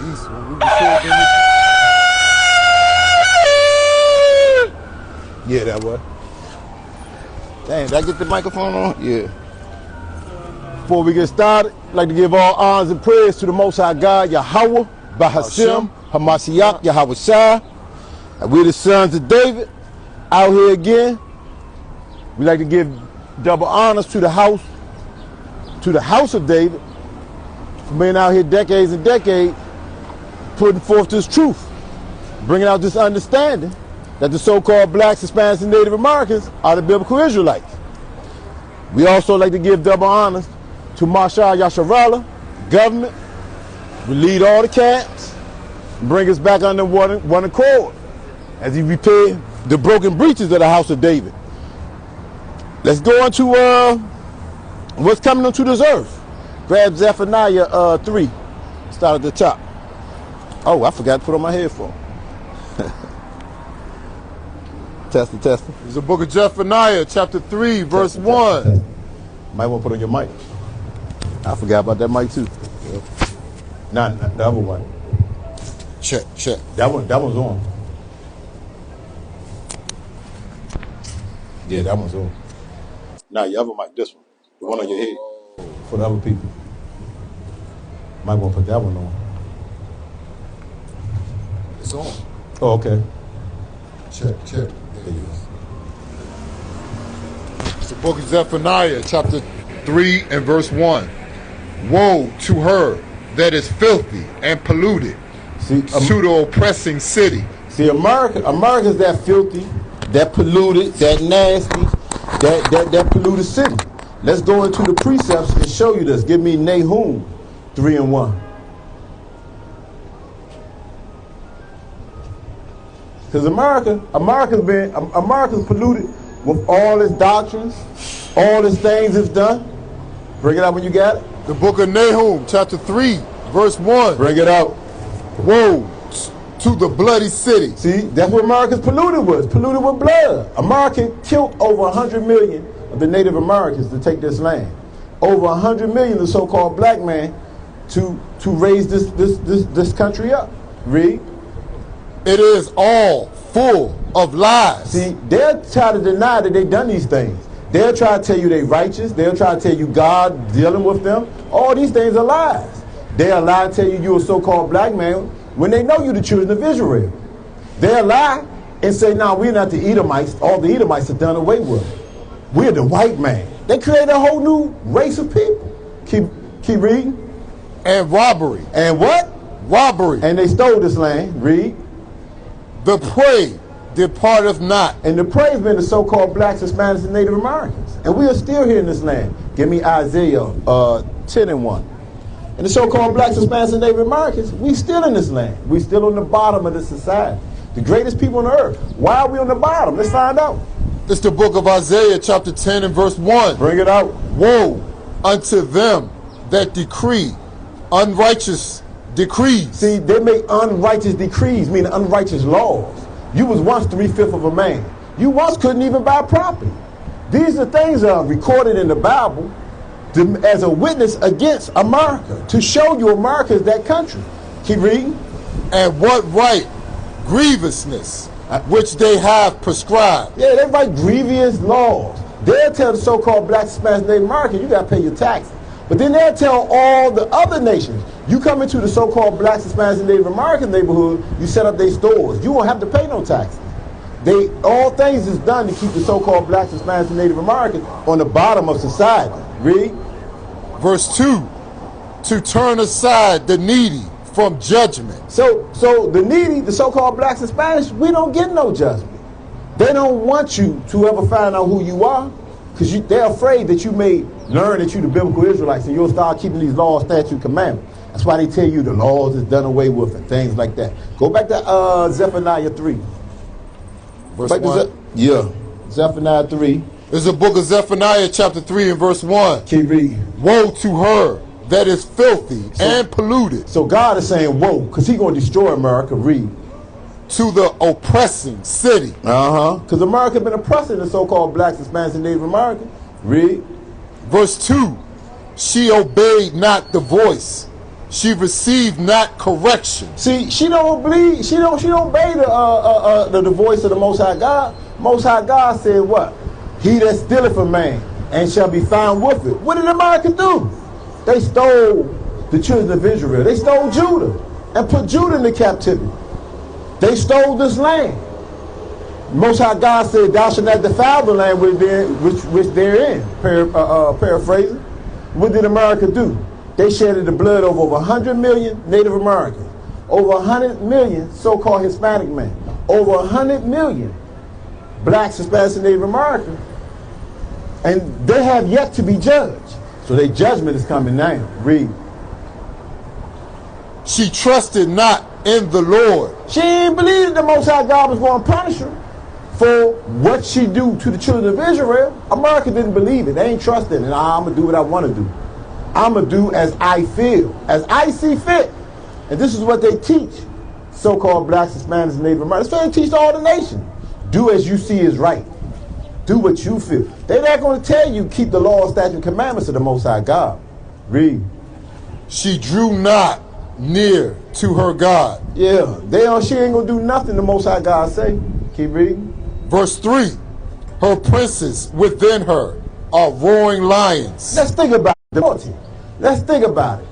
East. When we said Yeah, that was. Dang, did I get the microphone on? Yeah. Before we get started, I'd like to give all honors and praise to the Most High God, Yahweh, Bahashem, Hamashiach, Yahweh Shai. And we're the sons of David, out here again. We like to give double honors to the house of David, for being out here decades and decades, putting forth this truth, bringing out this understanding that the so-called blacks, Hispanics, and Native Americans are the biblical Israelites. We also like to give double honors to Marshal Yasharallah, government. We lead all the camps, and bring us back under one accord as he repair the broken breaches of the house of David. Let's go into what's coming onto this earth. Grab Zephaniah 3. Start at the top. Oh, I forgot to put on my headphone. Testing. It's the book of Zephaniah, chapter 3, verse 1. Might want to put on your mic. I forgot about that mic too. Nah, the other one. Check. That one's on. Yeah, that one's on. Nah, your other mic, this one. The one on your head. For the other people. Might want to put that one on. It's on. Oh, okay. Check. It's the book of Zephaniah, chapter 3 and verse 1. Woe to her that is filthy and polluted, to the oppressing city. See, America's that filthy, that polluted, that nasty, that polluted city. Let's go into the precepts and show you this. Give me Nahum 3 and 1. Because America's polluted with all its doctrines, all its things it's done. Bring it out when you got it. The book of Nahum, chapter 3, verse 1. Bring it out. Woe to the bloody city. See, that's what America's polluted with blood. America killed over 100 million of the Native Americans to take this land. Over 100 million of the so-called black man to raise this country up. Read. It is all full of lies. See, they'll try to deny that they done these things. They'll try to tell you they righteous. They'll try to tell you God dealing with them. All these things are lies. They'll lie to tell you you're a so-called black man when they know you the children of Israel. They'll lie and say, no, we're not the Edomites. All the Edomites are done away with. We're the white man. They created a whole new race of people. Keep reading. And robbery. And what? Robbery. And they stole this land. Read. The prey departeth not. And the prey has been the so-called blacks, Hispanics, and Native Americans. And we are still here in this land. Give me Isaiah 10 and 1. And the so-called blacks, Hispanics, and Native Americans, we still in this land. We still on the bottom of this society. The greatest people on the earth. Why are we on the bottom? Let's find out. It's the book of Isaiah, chapter 10 and verse 1. Bring it out. Woe unto them that decree unrighteous decrees. See, they make unrighteous decrees, meaning unrighteous laws. You was once 3/5 of a man. You once couldn't even buy property. These are things that are recorded in the Bible as a witness against America, to show you America is that country. Keep reading. And what right grievousness which they have prescribed. Yeah, they write grievous laws. They'll tell the so-called black, Hispanic, Native American, you got to pay your taxes. But then they'll tell all the other nations, you come into the so-called blacks, Hispanics, and Native American neighborhood, you set up their stores. You won't have to pay no taxes. All things is done to keep the so-called blacks, Hispanics, and Native Americans on the bottom of society. Read. Verse 2, to turn aside the needy from judgment. So the needy, the so-called blacks and Spanish, we don't get no judgment. They don't want you to ever find out who you are, because they're afraid that you may learn that you're the biblical Israelites and you'll start keeping these laws, statutes, commandments. That's why they tell you the laws is done away with and things like that. Go back to Zephaniah 3. Verse 1. Zephaniah 3. It's the book of Zephaniah, chapter 3 and verse 1. Keep reading. Woe to her that is filthy and polluted. So God is saying, whoa, because he's going to destroy America. Read. To the oppressing city. Because America has been oppressing the so-called blacks, Hispanics, and Native Americans. Read. Verse 2. She obeyed not the voice She received not correction. See, she don't believe. She don't obey the voice of the Most High God. Most High God said what? He that stealeth a man and shall be found with it. What did America do? They stole the children of Israel. They stole Judah and put Judah into captivity. They stole this land. Most High God said, "Thou shalt not defile the land which they're in." Paraphrasing. What did America do? They shedded the blood of over 100 million Native Americans, over 100 million so-called Hispanic men, over 100 million blacks, Hispanics, and Native Americans, and they have yet to be judged. So their judgment is coming now. Read. She trusted not in the Lord. She didn't believe that the Most High God was going to punish her for what she do to the children of Israel. America didn't believe it. They ain't trusting it. I'm going to do what I want to do. I'm going to do as I feel, as I see fit. And this is what they teach so-called blacks, Hispanics, and Native Americans. That's what they teach all the nation. Do as you see is right. Do what you feel. They're not going to tell you keep the law, statutes, and commandments of the Most High God. Read. She drew not near to her God. Yeah, she ain't going to do nothing the Most High God say. Keep reading. Verse 3. Her princes within her are roaring lions. Let's think about it. Let's think about it.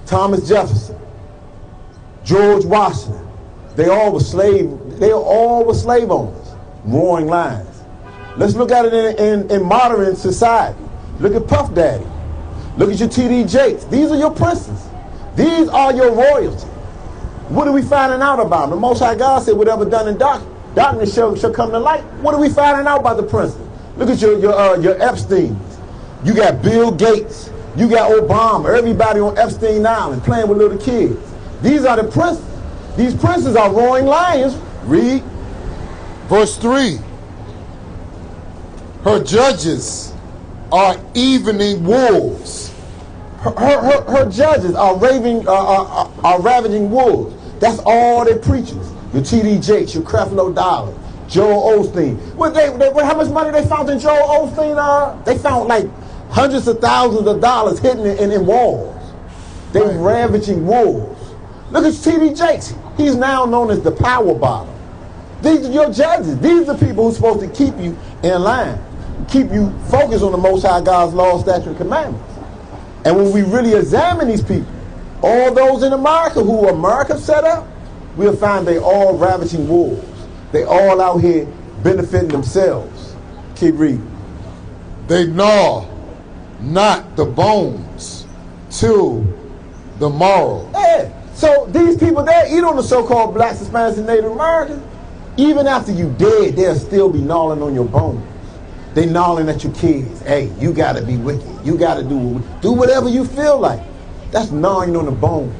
Thomas Jefferson, George Washington, they all were slave owners, roaring lions. Let's look at it in modern society. Look at Puff Daddy. Look at your T.D. Jakes. These are your princes. These are your royalty. What are we finding out about them? The Most High God said, whatever done in darkness shall come to light. What are we finding out about the princes? Look at your Epsteins. You got Bill Gates. You got Obama. Everybody on Epstein Island playing with little kids. These are the princes. These princes are roaring lions. Read. Verse 3. Her judges are evening wolves. Her judges are ravaging wolves. That's all their preachers. Your T.D. Jakes, your Creflo Dollar, Joel Osteen. How much money they found in Joel Osteen? They found like hundreds of thousands of dollars hidden in walls. They ravaging wolves. Look at T.D. Jakes. He's now known as the power bottom. These are your judges. These are the people who's supposed to keep you in line, keep you focused on the Most High God's law, statutes, and commandments. And when we really examine these people, all those in America who America set up, we'll find they all ravaging wolves. They all out here benefiting themselves. Keep reading. They gnaw not the bones till the morrow. Yeah. So these people, they eat on the so-called blacks, Hispanics, and Native Americans. Even after you dead, they'll still be gnawing on your bones. They gnawing at your kids. Hey, you got to be wicked. You got to do whatever you feel like. That's gnawing on the bones.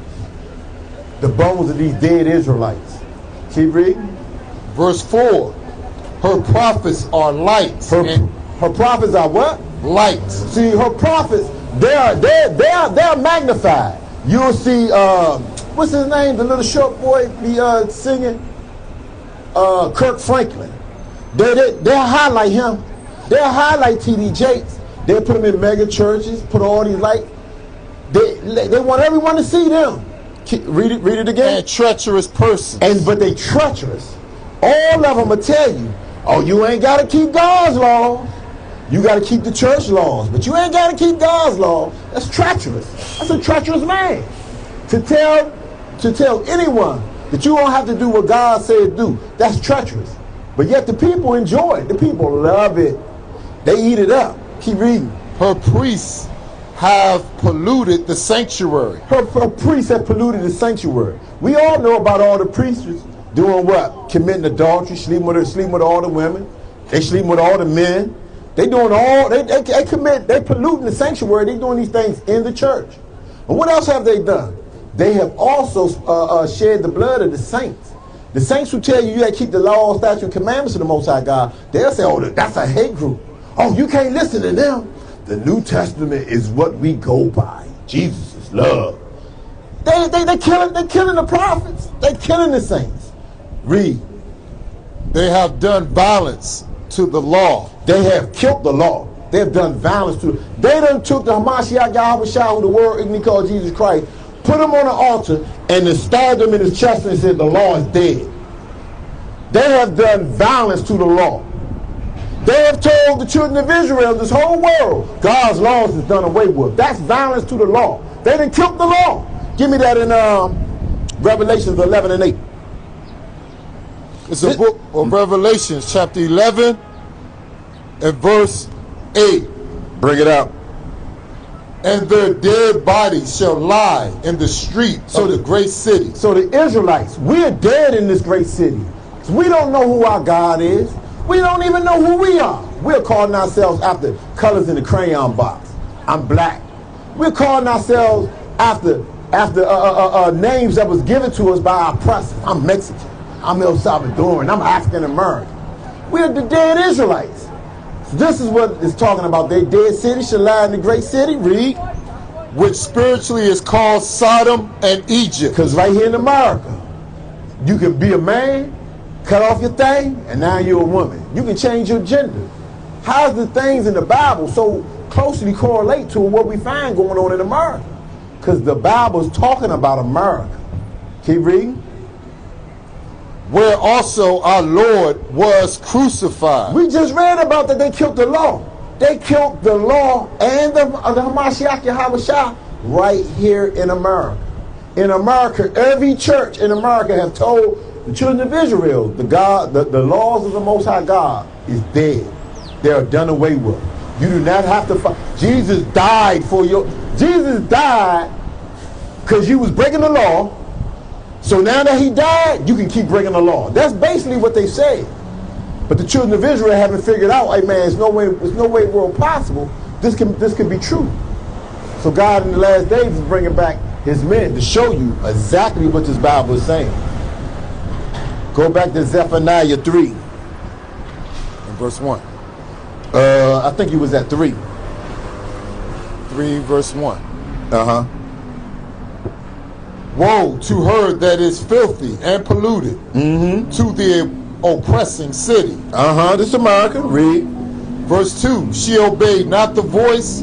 The bones of these dead Israelites. Keep reading. Verse 4. Her prophets are lights. Her prophets are what? Lights. See, her prophets, they're magnified. You'll see, what's his name? The little short boy be singing? Kirk Franklin. They'll highlight him. They'll highlight T.D. Jakes. They'll put him in mega churches, put all these lights. They want everyone to see them. Read it again. And treacherous persons. But they treacherous. All of them will tell you, oh, you ain't got to keep God's laws. You got to keep the church laws, but you ain't got to keep God's law. That's treacherous. That's a treacherous man. To tell anyone that you don't have to do what God said do, that's treacherous. But yet the people enjoy it. The people love it. They eat it up. Keep reading. Her priests have polluted the sanctuary. Her priests have polluted the sanctuary. We all know about all the priests doing what? Committing adultery, sleeping with all the women. They sleeping with all the men. They doing all, they polluting the sanctuary. They doing these things in the church. And what else have they done? They have also shed the blood of the saints. The saints who tell you got to keep the law, statutes, and commandments of the Most High God, they'll say, oh, that's a hate group. Oh, you can't listen to them. The New Testament is what we go by. Jesus is love. They killing the prophets. They killing the saints. Read. They have done violence to the law. They have killed the law. They have done violence to it. They done took the Hamashiach Yahweh Shah, who the world ignorantly called Jesus Christ, put him on an altar, and then stabbed him in his chest and said, the law is dead. They have done violence to the law. They have told the children of Israel, this whole world, God's laws is done away with. That's violence to the law. They done killed the law. Give me that in Revelations 11 and 8. It's a book of Revelations, chapter 11 and verse 8. Bring it out. And their dead bodies shall lie in the street of the great city. So the Israelites, we're dead in this great city. We don't know who our God is. We don't even know who we are. We're calling ourselves after colors in the crayon box. I'm black. We're calling ourselves after names that was given to us by our oppressors. I'm Mexican. I'm El Salvadoran. I'm African American. We're the dead Israelites. So this is what it's talking about. They dead city shall lie in the great city. Read. Which spiritually is called Sodom and Egypt. Because right here in America, you can be a man, cut off your thing, and now you're a woman. You can change your gender. How's the things in the Bible so closely correlate to what we find going on in America? Because the Bible's talking about America. Keep reading. Where also our Lord was crucified. We just read about that they killed the law. They killed the law and the Hamashiach Yahushua right here in America. In America, every church in America have told the children of Israel, the laws of the Most High God is dead. They are done away with. You do not have to fight. Jesus died for your... Jesus died because you was breaking the law. So now that he died, you can keep breaking the law. That's basically what they say. But the children of Israel haven't figured out, hey man, there's no way world possible. This can be true. So God in the last days is bringing back his men to show you exactly what this Bible is saying. Go back to Zephaniah 3. In verse 1. I think he was at 3. 3 verse 1. Uh-huh. Woe to her that is filthy and polluted, to the oppressing city. This America. Read. Verse 2. She obeyed not the voice,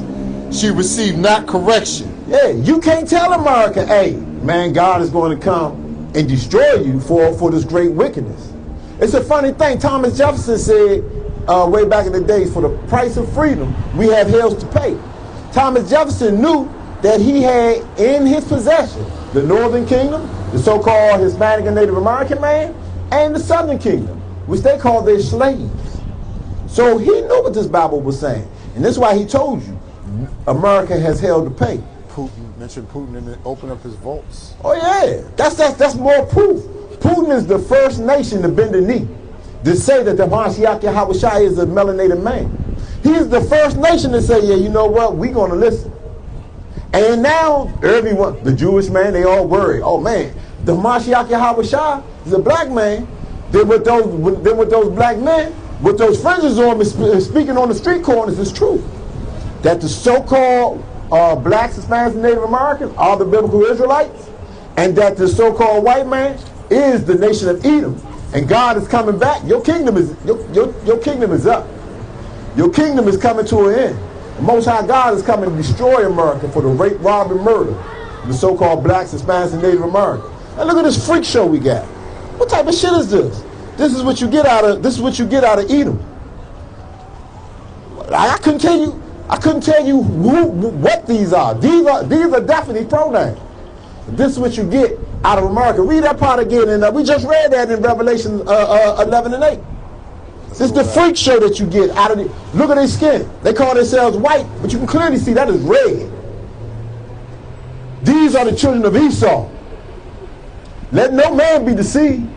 she received not correction. Yeah, you can't tell America, hey, man, God is going to come and destroy you for this great wickedness. It's a funny thing. Thomas Jefferson said way back in the days, for the price of freedom, we have hells to pay. Thomas Jefferson knew that he had in his possession the Northern Kingdom, the so-called Hispanic and Native American man, and the Southern Kingdom, which they called their slaves. So he knew what this Bible was saying. And that's why he told you, America has hell to pay. Putin mentioned Putin and open up his vaults. Oh yeah, that's more proof. Putin is the first nation to bend the knee, to say that the Hamashiach Yahushua is a melanated man. He's the first nation to say, yeah, you know what, we're going to listen. And now, everyone, the Jewish man, they all worry. Oh man, the Hamashiach Yahushua is a black man. Then with those black men, with those fringes on, speaking on the street corners, it's true. That the so-called blacks, Hispanics, and Native Americans are the biblical Israelites, and that the so-called white man is the nation of Edom. And God is coming back. Your kingdom is your kingdom is up. Your kingdom is coming to an end. The Most High God is coming to destroy America for the rape, rob, and murder of the so-called blacks, Hispanics, and Native Americans. And look at this freak show we got. What type of shit is this? This is what you get out of Edom. I couldn't tell you what these are. These are definitely pronouns. This is what you get out of America. Read that part again, and we just read that in Revelation 11 and 8. This is the freak show that you get out of it. Look at their skin. They call themselves white, but you can clearly see that is red. These are the children of Esau. Let no man be deceived.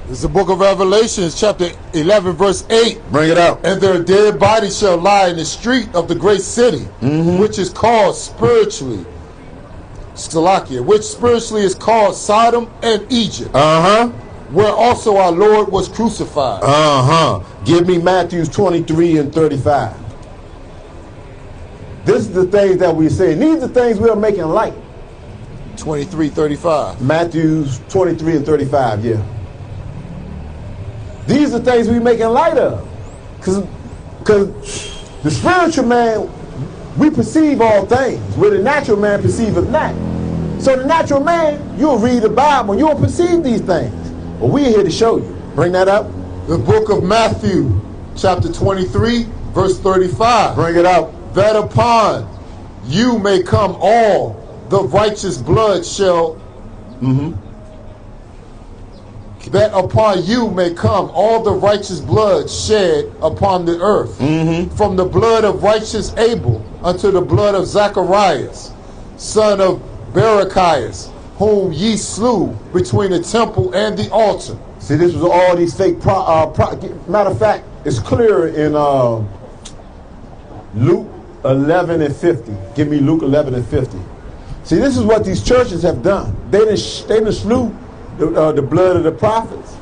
This is the book of Revelations, chapter 11, verse 8. Bring it out. And their dead bodies shall lie in the street of the great city, which is called spiritually Stalakia, which spiritually is called Sodom and Egypt. Where also our Lord was crucified. Give me Matthew 23 and 35. This is the things that we're saying. These are the things we're making light. 23:35. Matthew 23 and 35, yeah. These are things we're making light of. Because the spiritual man, we perceive all things, where the natural man perceiveth not. So the natural man, you'll read the Bible and you'll perceive these things. But we're here to show you. Bring that up. The book of Matthew, chapter 23, verse 35. Bring it out. That upon you may come all the righteous blood shall... That upon you may come all the righteous blood shed upon the earth, from the blood of righteous Abel unto the blood of Zacharias, son of Barachias, whom ye slew between the temple and the altar. See, this was all these fake matter of fact, it's clear in Luke 11 and 50. Give me Luke 11 and 50. See, this is what these churches have done. They done slew the blood of the prophets.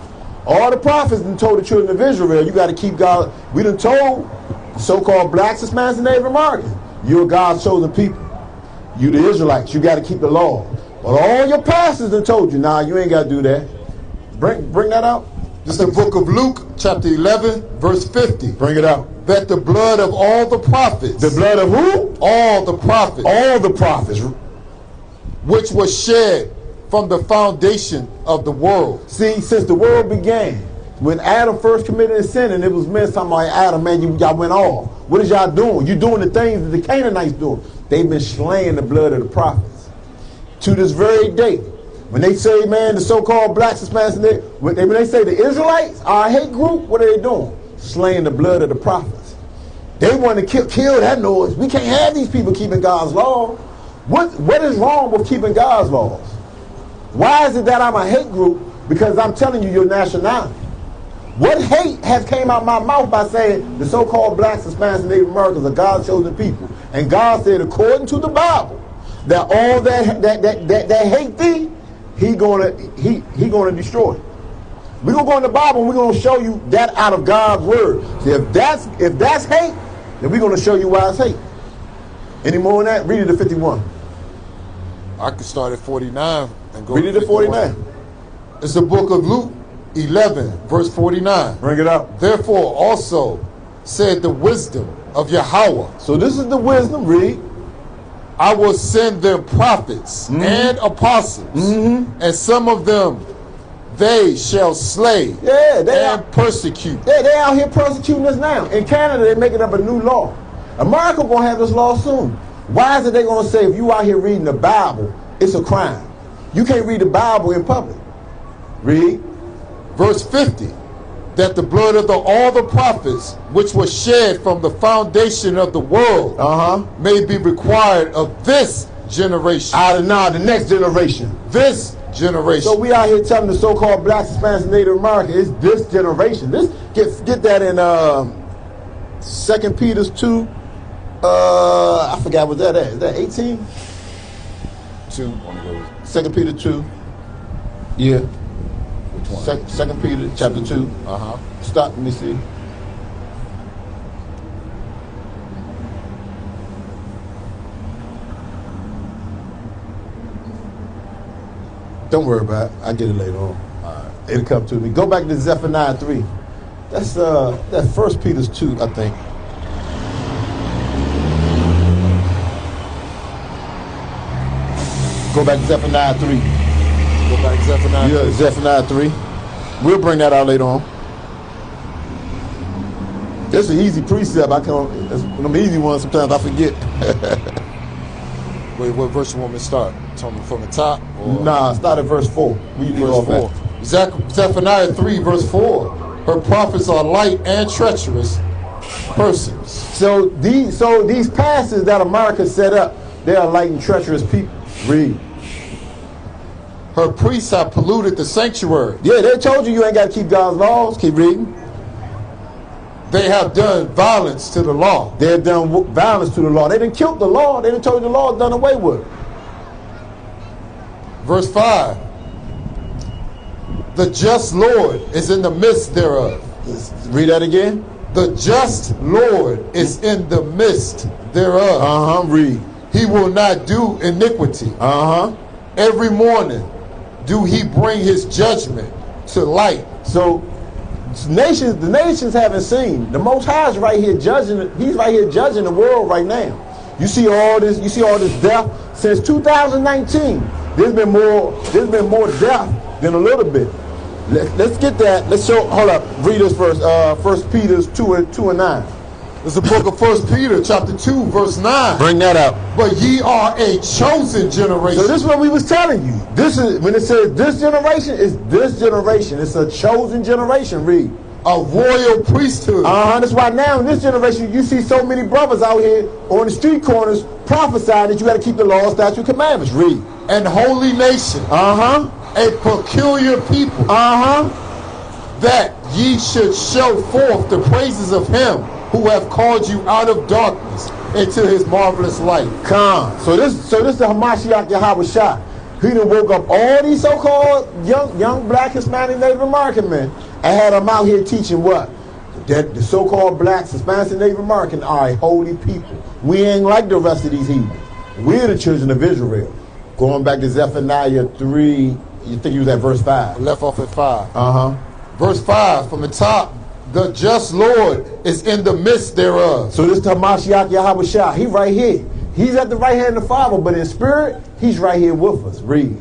All the prophets done told the children of Israel, you got to keep God. We done told so-called blacks, Hispanics, and Native Americans, you're God's chosen people. You the Israelites, you got to keep the law. But all your pastors done told you, nah, you ain't got to do that. Bring that out. This is the book of Luke, chapter 11, verse 50. Bring it out. That the blood of all the prophets. The blood of who? All the prophets. All the prophets. Which was shed from the foundation of the world. See, since the world began, when Adam first committed a sin, and it was men talking about Adam, man, y'all went off. What is y'all doing? You doing the things that the Canaanites doing. They've been slaying the blood of the prophets. To this very day. When they say, man, the so-called blacks, Hispanics, when they say the Israelites are a hate group, what are they doing? Slaying the blood of the prophets. They want to kill that noise. We can't have these people keeping God's law. What is wrong with keeping God's laws? Why is it that I'm a hate group? Because I'm telling you your nationality. What hate has came out my mouth by saying the so-called blacks, Hispanics, and Native Americans are God's chosen people? And God said, according to the Bible, that all that hate thee, he gonna destroy. We're gonna go in the Bible and we're gonna show you that out of God's word. See, if that's hate, then we're gonna show you why it's hate. Any more than that? Read it to 51. I could start at 49 and go Read it to 49. It's the book of Luke 11, verse 49. Bring it up. Therefore also said the wisdom of Yahweh. So this is the wisdom. Read. I will send them prophets and apostles, and some of them they shall slay and persecute. Yeah, they out here persecuting us now. In Canada, they're making up a new law. America gonna have this law soon. Why is it they gonna say if you out here reading the Bible, it's a crime? You can't read the Bible in public. Read. Verse 50. That the blood of all the prophets, which was shed from the foundation of the world, may be required of this generation. The next generation. This generation. So we out here telling the so-called blacks, Hispanics, and Native Americans, it's this generation. This get that in 2 Peter 2. I forgot what that is. Is that 18? 2 Peter 2. Yeah. 2 Peter chapter 2. Stop, let me see. Don't worry about it. I'll get it later on. It'll come to me. Go back to Zephaniah 3. That's 1 Peter 2, I think. Go back to Zephaniah 3. Go back to Zephaniah 3. Yeah, Zephaniah 3. We'll bring that out later on. That's an easy precept. That's one of the easy ones. Sometimes I forget. Wait, what verse you want me to start? Tell me from the top? Or? Nah, start at verse 4. Verse 4. Zephaniah 3, verse 4. Her prophets are light and treacherous persons. So these pastors that America set up, they are light and treacherous people. Read. Her priests have polluted the sanctuary. Yeah, they told you ain't got to keep God's laws. Keep reading. They have done violence to the law. They have done violence to the law. They didn't kill the law. They didn't told you the law done away with. Verse 5. The just Lord is in the midst thereof. Read that again. The just Lord is in the midst thereof. Read. He will not do iniquity. Every morning do he bring his judgment to light. So the nations haven't seen. The Most High is right here judging. He's right here judging the world right now. You see all this death since 2019. There's been more death than a little bit. Let's get that. Let's show. Hold up. Read this first. 1 Peter 2:9. It's the book of 1 Peter chapter 2 verse 9. Bring that up. But ye are a chosen generation. So this is what we was telling you. This is when it says this generation, is this generation. It's a chosen generation. Read. A royal priesthood. That's why now in this generation you see so many brothers out here on the street corners prophesying that you got to keep the law, statute, commandments. Read. And holy nation. A peculiar people. That ye should show forth the praises of him who have called you out of darkness into his marvelous light. So this the Hamashiach Yahweh Shah. He done woke up all these so-called young black, Hispanic, Native American men and had them out here teaching what? That the so-called blacks, Hispanics, and Native American are a holy people. We ain't like the rest of these heathens. We're the children of Israel. Going back to Zephaniah 3, you think you was at verse 5. Left off at 5. Verse 5, from the top, the just Lord is in the midst thereof. So this Hamashiach Yahweh Shah, he right here. He's at the right hand of the Father, but in spirit, he's right here with us. Read.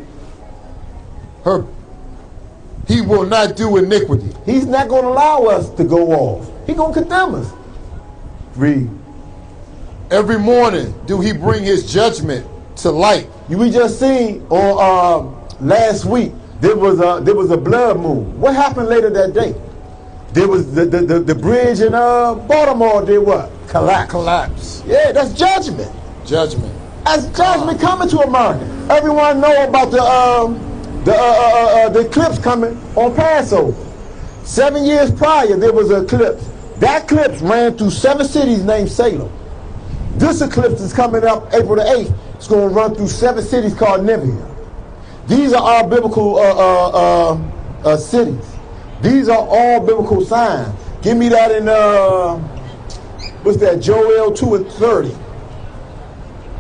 He will not do iniquity. He's not going to allow us to go off. He's going to condemn us. Read. Every morning do he bring his judgment to light. We just seen on last week, there was a blood moon. What happened later that day? There was the bridge in Baltimore did what? Collapse. Yeah, that's judgment. Judgment. That's judgment coming to America. Everyone know about the eclipse coming on Passover. 7 years prior, there was an eclipse. That eclipse ran through 7 cities named Salem. This eclipse is coming up April the 8th. It's going to run through 7 cities called Nineveh. These are all biblical cities. These are all biblical signs. Give me that in what's that? Joel 2:30.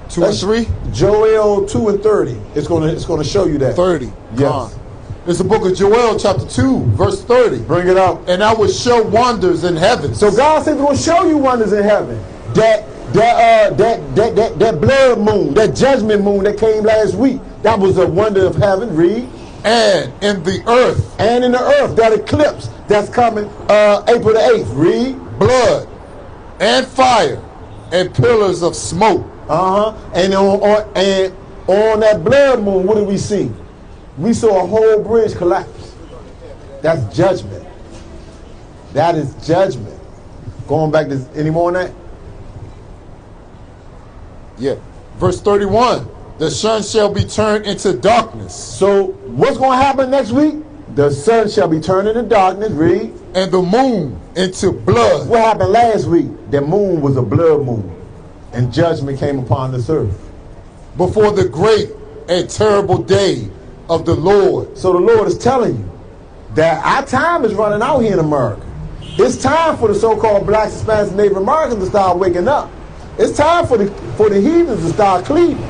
2 and 3? Joel 2:30. It's gonna show you that. 30. Yes. It's the book of Joel chapter 2 verse 30. Bring it up. And I will show wonders in heaven. So God said He's gonna show you wonders in heaven. That blood moon, that judgment moon that came last week, that was a wonder of heaven. Read. And in the earth. And in the earth, that eclipse that's coming April the 8th. Read. Blood and fire and pillars of smoke. And on that blood moon, what did we see? We saw a whole bridge collapse. That's judgment. That is judgment. Going back to any more on that? Yeah. Verse 31. The sun shall be turned into darkness. So what's going to happen next week? The sun shall be turned into darkness. Read. And the moon into blood. What happened last week? The moon was a blood moon. And judgment came upon this earth. Before the great and terrible day of the Lord. So the Lord is telling you that our time is running out here in America. It's time for the so-called blacks, Hispanics, and Native Americans to start waking up. It's time for the heathens to start cleaving.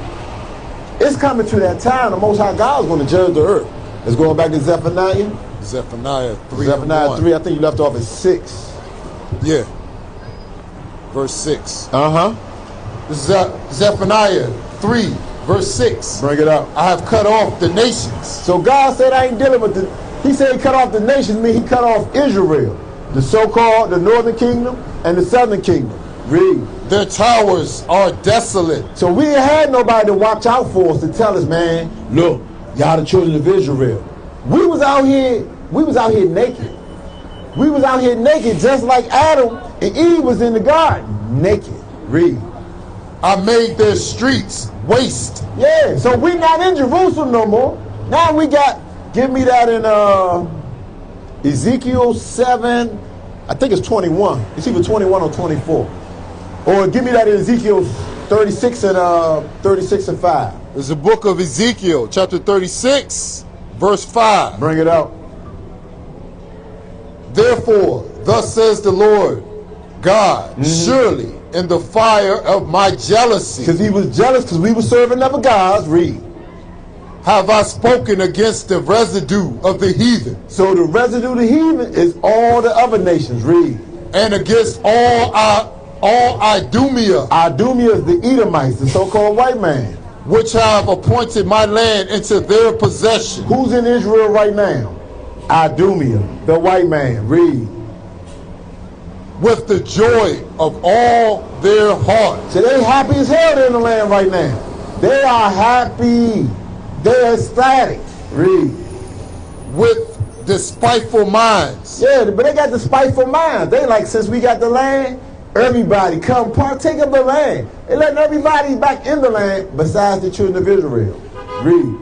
It's coming to that time. The Most High God is going to judge the earth. Let's go back to Zephaniah. Zephaniah 3. Zephaniah 3. I think you left off at 6. Yeah. Verse 6. Zephaniah 3, verse 6. Bring it up. I have cut off the nations. So God said I ain't dealing with the... He said he cut off the nations, mean he cut off Israel. The so-called, the northern kingdom and the southern kingdom. Read. Their towers are desolate. So we ain't had nobody to watch out for us to tell us, man, look, y'all the children of Israel. We was out here naked. We was out here naked just like Adam and Eve was in the garden. Naked. Read. I made their streets waste. Yeah, so we not in Jerusalem no more. Now we got, give me that in Ezekiel 7, I think it's 21. It's either 21 or 24. Or give me that in Ezekiel 36 and 5. It's the book of Ezekiel, chapter 36, verse 5. Bring it out. Therefore, thus says the Lord God, surely in the fire of my jealousy. Because he was jealous because we were serving other gods. Read. Have I spoken against the residue of the heathen. So the residue of the heathen is all the other nations. Read. And against all Idumea. Idumea is the Edomites, the so-called white man. which I have appointed my land into their possession. Who's in Israel right now? Idumea, the white man. Read. With the joy of all their heart. So they happy as hell in the land right now. They are happy. They're ecstatic. Read. With despiteful minds. Yeah, but they got the spiteful minds. They like, since we got the land, everybody come partake of the land. They letting everybody back in the land besides the children of Israel. Read.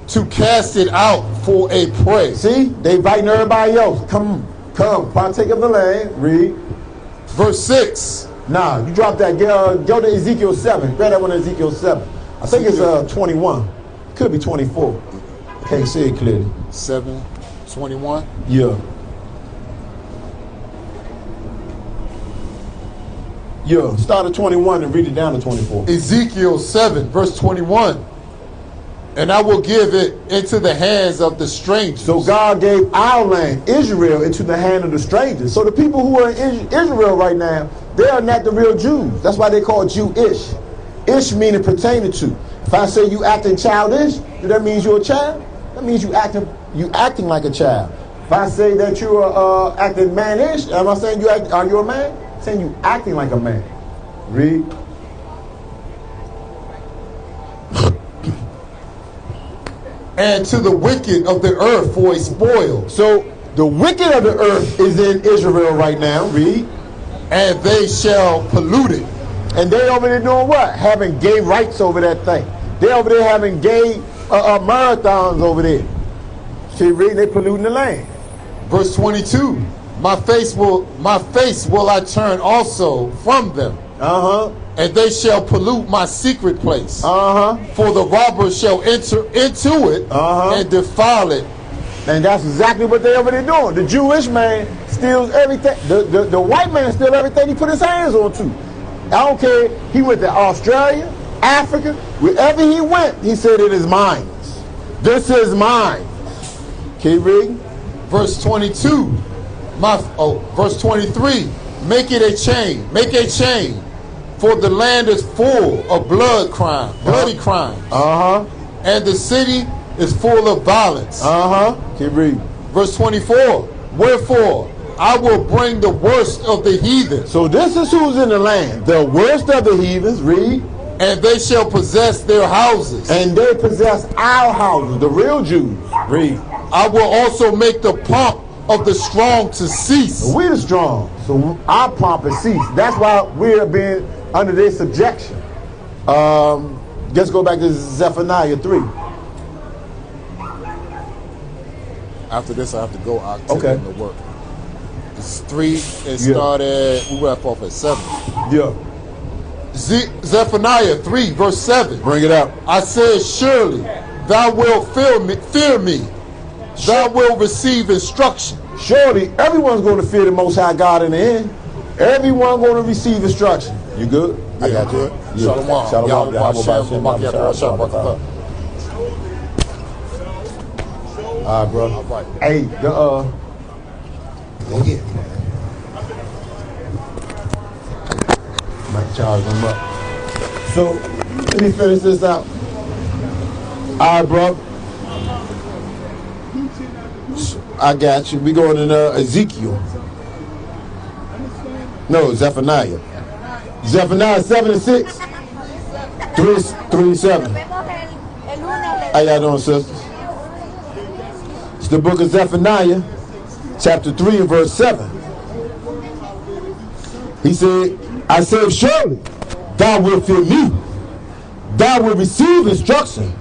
To cast it out for a prey. See, they inviting everybody else. Come, partake of the land. Read. Verse 6. Nah, you drop that. Go to Ezekiel 7. Grab that one, Ezekiel 7. I think it's 21. Could be 24. Can't see it clearly. 7:21. Yeah. Yeah. Start at 21 and read it down to 24. Ezekiel 7, verse 21. And I will give it into the hands of the strangers. So God gave our land, Israel, into the hand of the strangers. So the people who are in Israel right now, they are not the real Jews. That's why they call Jewish. Ish meaning pertaining to. If I say you acting childish, do that means you're a child? That means you acting like a child. If I say that you are acting mannish, am I saying are you a man? I'm saying you acting like a man. Read. And to the wicked of the earth for a spoil. So the wicked of the earth is in Israel right now. Read. And they shall pollute it. And they over there doing what? Having gay rights over that thing. They over there having gay marathons over there. See, reading, they polluting the land. Verse 22. My face will I turn also from them. And they shall pollute my secret place. For the robbers shall enter into it and defile it. And that's exactly what they over there doing. The Jewish man steals everything. The white man steals everything he put his hands on too. I don't care. He went to Australia, Africa, wherever he went, he said it is mine. This is mine. Keep reading. Verse 22. Verse 23. Make it a chain. Make a chain. For the land is full of bloody crimes. And the city is full of violence. Keep reading. Verse 24. Wherefore I will bring the worst of the heathen. So this is who's in the land. The worst of the heathens. Read. And they shall possess their houses. And they possess our houses, the real Jews. Read. I will also make the pomp of the strong to cease. We're the strong, so our pomp has ceased. That's why we're being under their subjection. Let's go back to Zephaniah 3. After this, I have to go out to work. It's 3. It started. We left off at 7. Yeah. Zephaniah 3, verse 7. Bring it up. I said, surely thou wilt fear me. Thou wilt receive instruction. Surely everyone's going to fear the Most High God in the end. Everyone going to receive instruction. You good? Yeah, I got you. Shalom. All right, bro. All right. Hey, Go ahead. Might charge them up. So let me finish this out. All right, bro. I got you. We going in Ezekiel. No, Zephaniah. Zephaniah 7:6. 3:7. How y'all doing, sisters? It's the book of Zephaniah, chapter 3 and verse 7. He said, I said, surely thou wilt fear me. Thou wilt receive instruction,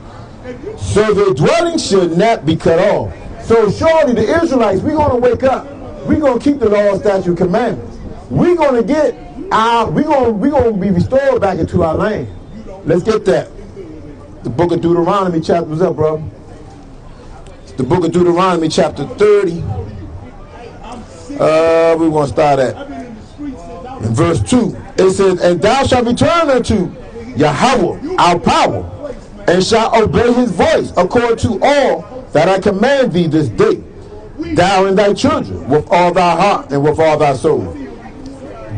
so the dwelling should not be cut off. So surely the Israelites, we're going to wake up. We're going to keep the law, statute, commandments. We're going to get we're going to be restored back into our land. Let's get that. The book of Deuteronomy chapter, what's up, bro? It's the book of Deuteronomy chapter 30. We're going to start at in verse 2. It says, and thou shalt return unto Yahweh, our power, and shalt obey his voice according to all that I command thee this day, thou and thy children, with all thy heart and with all thy soul.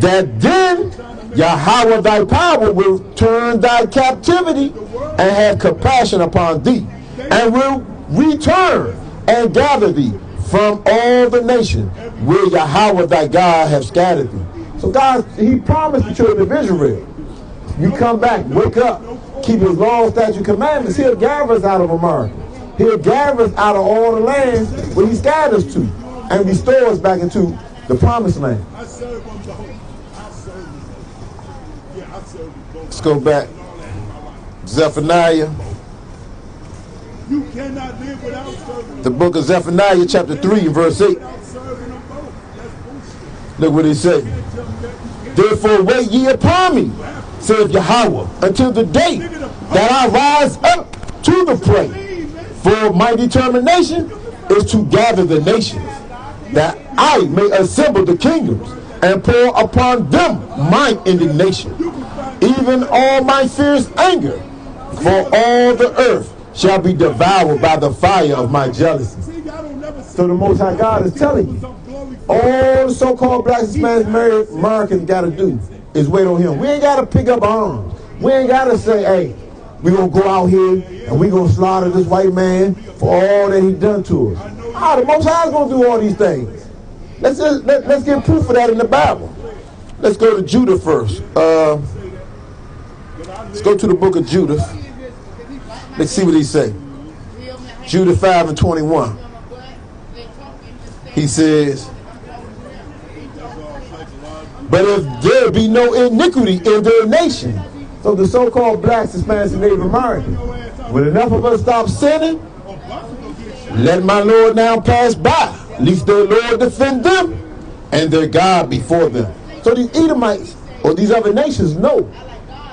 That then Yahweh thy power will turn thy captivity and have compassion upon thee, and will return and gather thee from all the nations where Yahweh thy God have scattered thee. So God, he promised the children of Israel, you come back, wake up, keep his law, statute, commandments, he'll gather us out of America. He'll gather us out of all the lands where he scattered us to and restore us back into the promised land. Let's go back. Zephaniah. You cannot live without serving the book of Zephaniah, chapter 3, and verse 8. Look what he said. Therefore wait ye upon me, saith Yahweh, until the day that I rise up to the prey. For my determination is to gather the nations, that I may assemble the kingdoms, and pour upon them mine indignation, even all my fierce anger, for all the earth shall be devoured by the fire of my jealousy. So the Most High God is telling you, all the so-called black Hispanic Americans got to do is wait on him. We ain't got to pick up arms. We ain't got to say, hey, we're going to go out here and we're going to slaughter this white man for all that he done to us. The Most High is going to do all these things. Let's get proof of that in the Bible. Let's go to Judah first. Let's go to the book of Judah. Let's see what he say. Judah 5 and 21. He says, but if there be no iniquity in their nation, so the so-called blacks, Hispanics, and Native Americans, when enough of us stop sinning, let my Lord now pass by, lest their Lord defend them and their God before them. So these Edomites or these other nations know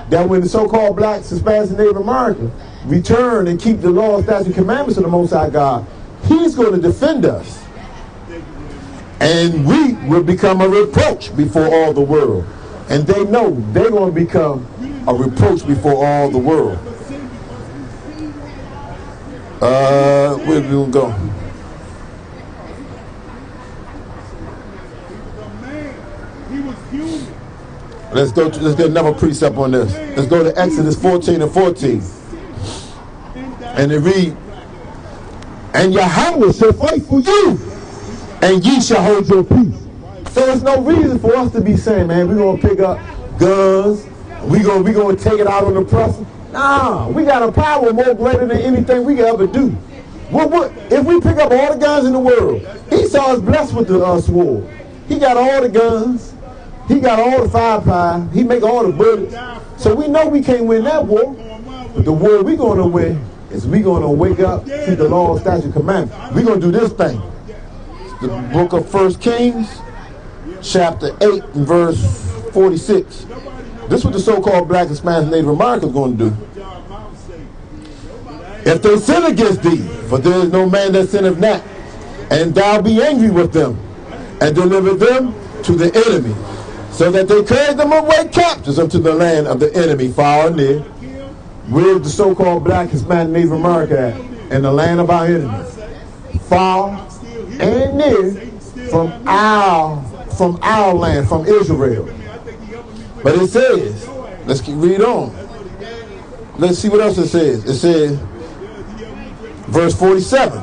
that when the so-called blacks, Hispanics, and Native Americans return and keep the law, statutes, and commandments of the Most High God, he's going to defend us. And we will become a reproach before all the world. And they know they're going to become a reproach before all the world. Where we going to go? Let's get another precept on this. Let's go to Exodus 14 and 14. And it read, and Yahweh shall fight for you, and ye shall hold your peace. So there's no reason for us to be saying, man, we're going to pick up guns, we're going to take it out on the oppressor. Nah, we got a power more greater than anything we can ever do. What if we pick up all the guns in the world? Esau is blessed with the sword. He got all the guns. He got all the firepower. He make all the bullets. So we know we can't win that war. But the war we're going to win is we're going to wake up to the law, statute, commandment. We're going to do this thing. The book of 1 Kings, chapter 8 and verse 46. This is what the so-called black, Hispanic, Native Americans are going to do. If they sin against thee, for there is no man that sinneth not, and thou be angry with them, and deliver them to the enemy, so that they carry them away captives unto the land of the enemy, far and near. Where is the so-called black, Hispanic, Native America at? In the land of our enemies, far and near, from our land, from Israel. But it says, let's read on. Let's see what else it says. It says, verse 47.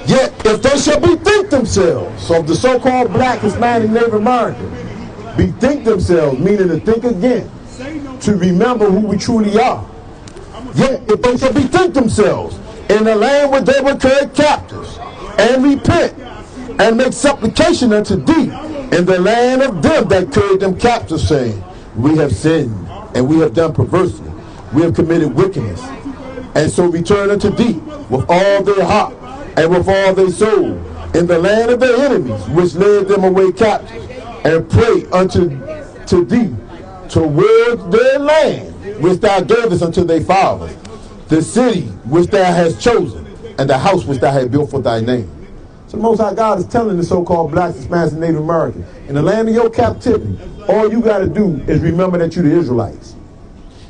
Yet if they shall bethink themselves, so if the so-called black, Hispanic, Native American bethink themselves, meaning to think again, to remember who we truly are. Yet if they shall bethink themselves in the land where they were carried captives, and repent, and make supplication unto thee in the land of them that carried them captives, saying, we have sinned, and we have done perversely, we have committed wickedness, and so return unto thee with all their heart, and with all their soul, in the land of their enemies, which led them away captives, and pray unto thee towards their land, which thou gavest unto their fathers, the city which thou hast chosen, and the house which thou hast built for thy name. So the Most High God is telling the so-called blacks, Hispanics, and Native Americans, in the land of your captivity, all you got to do is remember that you're the Israelites.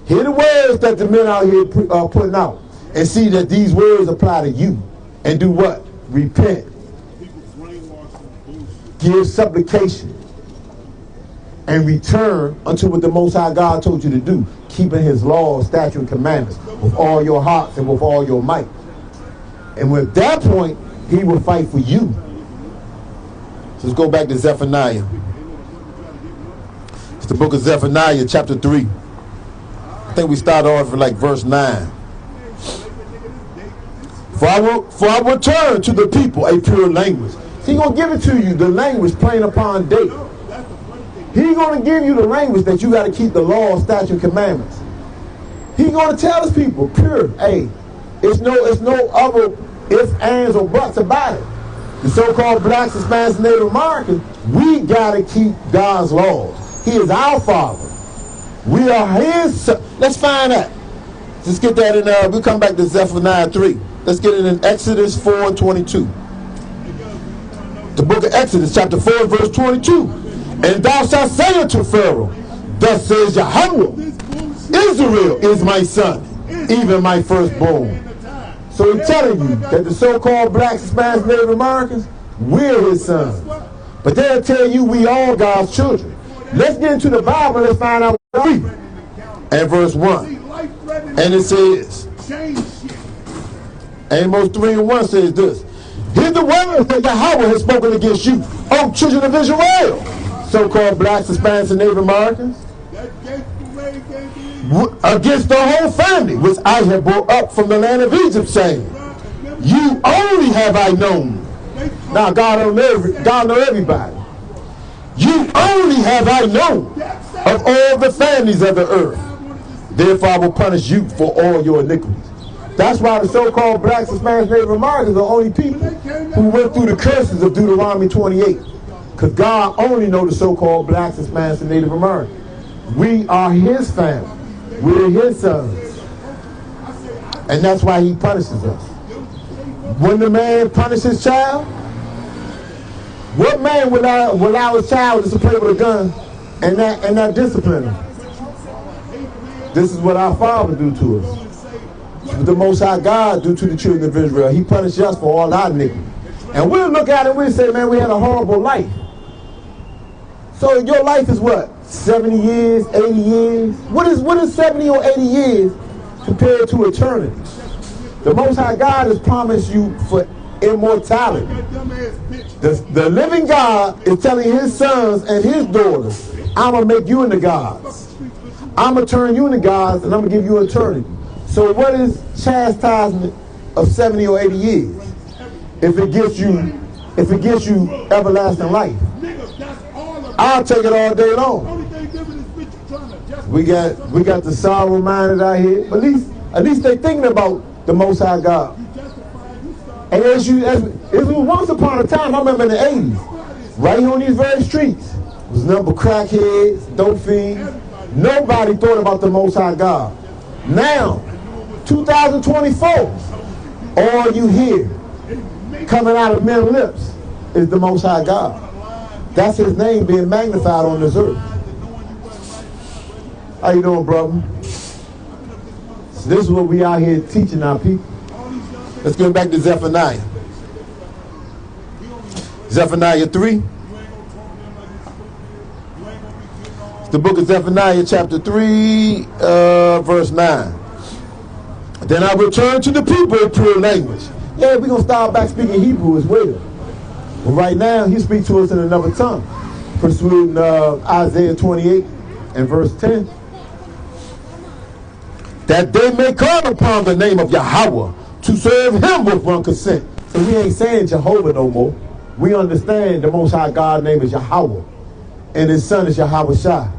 Hear the words that the men out here putting out, and see that these words apply to you. And do what? Repent. Give supplication. and return unto what the Most High God told you to do, keeping his laws, statutes, and commandments with all your hearts and with all your might. And at that point, he will fight for you. So let's go back to Zephaniah. It's the book of Zephaniah, chapter 3. I think we start off with like verse 9. For I will turn to the people a pure language. He's going to give it to you, the language plain upon day. He's going to give you the language that you got to keep the law, statutes, and commandments. He's going to tell his people, pure. Hey, it's no other ifs, ands, or buts about it. The so-called blacks, Hispanics, and Native Americans, we got to keep God's laws. He is our Father. We are his son. Let's find out. Let's get that in, we'll come back to Zephaniah 3. Let's get it in Exodus 4:22. The book of Exodus, chapter 4, verse 22. And thou shalt say unto Pharaoh, thus says Yahweh, Israel is my son, even my firstborn. So he's telling you that the so-called blacks, Hispanics, Native Americans, we're his sons. But they'll tell you we all God's children. Let's get into the Bible and let's find out what we read. And verse 1. And it says, Amos 3:1 says this. Hear the words that Yahweh has spoken against you, O children of Israel, so-called blacks, Hispanics, and Native Americans, against the whole family which I have brought up from the land of Egypt, saying, you only have I known. Now God know everybody. You only have I known of all the families of the earth. Therefore I will punish you for all your iniquities. That's why the so-called blacks, Hispanics, Native Americans are the only people who went through the curses of Deuteronomy 28. Because God only knows the so-called blacks, Hispanics, and Native Americans. We are his family. We're his sons. And that's why he punishes us. When the man punishes his child, what man will allow his child just to play with a gun and not discipline him? This is what our Father do to us. What the Most High God do to the children of Israel. He punished us for all our iniquity. And we'll look at it and we'll say, man, we had a horrible life. So your life is what? 70 years, 80 years? What is 70 or 80 years compared to eternity? The Most High God has promised you for immortality. The living God is telling his sons and his daughters, I'm going to make you into gods. I'm going to turn you into gods and I'm going to give you eternity. So what is chastisement of 70 or 80 years? If it gets you everlasting life. I'll take it all day long. We got the sorrow-minded out here. But at least they thinking about the Most High God. And as it was once upon a time, I remember in the 80s, right here on these very streets, was a number of crackheads, dope fiends. Nobody thought about the Most High God. Now, 2024, all you hear coming out of men's lips is the Most High God. That's his name being magnified on this earth. How you doing, brother? So this is what we out here teaching our people. Let's go back to Zephaniah. Zephaniah 3. It's the book of Zephaniah, chapter 3, verse 9. Then I will turn to the people in pure language. Yeah, we're going to start back speaking Hebrew as well. But right now, he speaks to us in another tongue. Pursuing Isaiah 28 and verse 10. That they may call upon the name of Yahweh to serve him with one consent. So we ain't saying Jehovah no more. We understand the Most High God's name is Yahweh. And his son is Yahweh Shai.